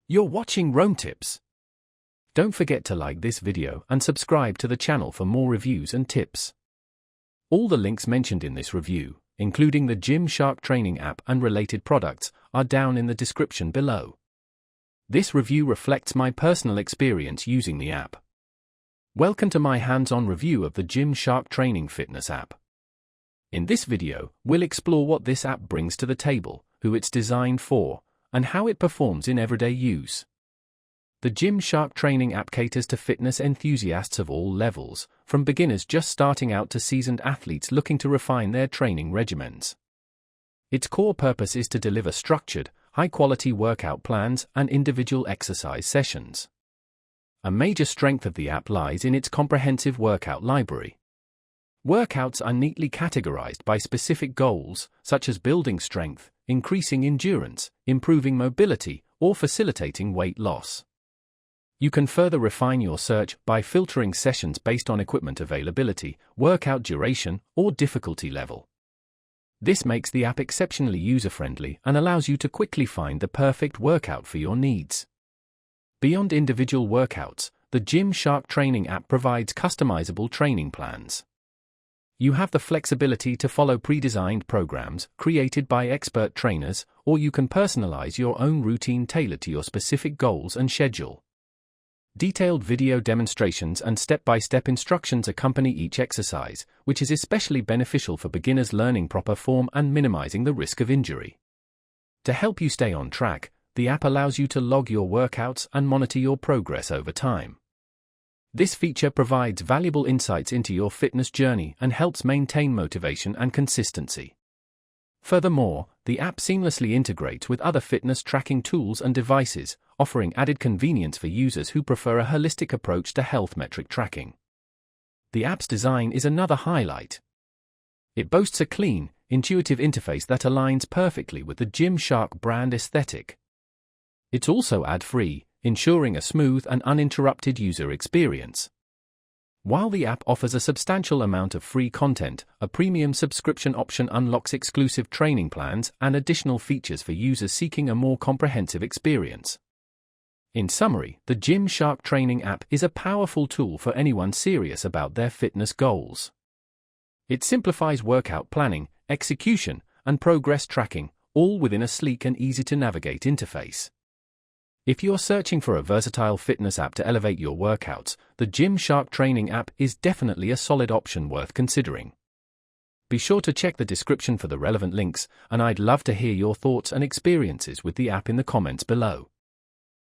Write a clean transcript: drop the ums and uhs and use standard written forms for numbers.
You're watching Rome Tips. Don't forget to like this video and subscribe to the channel for more reviews and tips. All the links mentioned in this review, including the Gymshark training app and related products, are down in the description below. This review reflects my personal experience using the app. Welcome to my hands-on review of the Gymshark training fitness app. In this video, we'll explore what this app brings to the table, who it's designed for, and how it performs in everyday use. The Gymshark training app caters to fitness enthusiasts of all levels, from beginners just starting out to seasoned athletes looking to refine their training regimens. Its core purpose is to deliver structured, high-quality workout plans and individual exercise sessions. A major strength of the app lies in its comprehensive workout library. Workouts are neatly categorized by specific goals, such as building strength, increasing endurance, improving mobility, or facilitating weight loss. You can further refine your search by filtering sessions based on equipment availability, workout duration, or difficulty level. This makes the app exceptionally user-friendly and allows you to quickly find the perfect workout for your needs. Beyond individual workouts, the Gymshark training app provides customizable training plans. You have the flexibility to follow pre-designed programs created by expert trainers, or you can personalize your own routine tailored to your specific goals and schedule. Detailed video demonstrations and step-by-step instructions accompany each exercise, which is especially beneficial for beginners learning proper form and minimizing the risk of injury. To help you stay on track, the app allows you to log your workouts and monitor your progress over time. This feature provides valuable insights into your fitness journey and helps maintain motivation and consistency. Furthermore, the app seamlessly integrates with other fitness tracking tools and devices, offering added convenience for users who prefer a holistic approach to health metric tracking. The app's design is another highlight. It boasts a clean, intuitive interface that aligns perfectly with the Gymshark brand aesthetic. It's also ad-free, ensuring a smooth and uninterrupted user experience. While the app offers a substantial amount of free content, a premium subscription option unlocks exclusive training plans and additional features for users seeking a more comprehensive experience. In summary, the Gymshark training app is a powerful tool for anyone serious about their fitness goals. It simplifies workout planning, execution, and progress tracking, all within a sleek and easy-to-navigate interface. If you're searching for a versatile fitness app to elevate your workouts, the Gymshark training app is definitely a solid option worth considering. Be sure to check the description for the relevant links, and I'd love to hear your thoughts and experiences with the app in the comments below.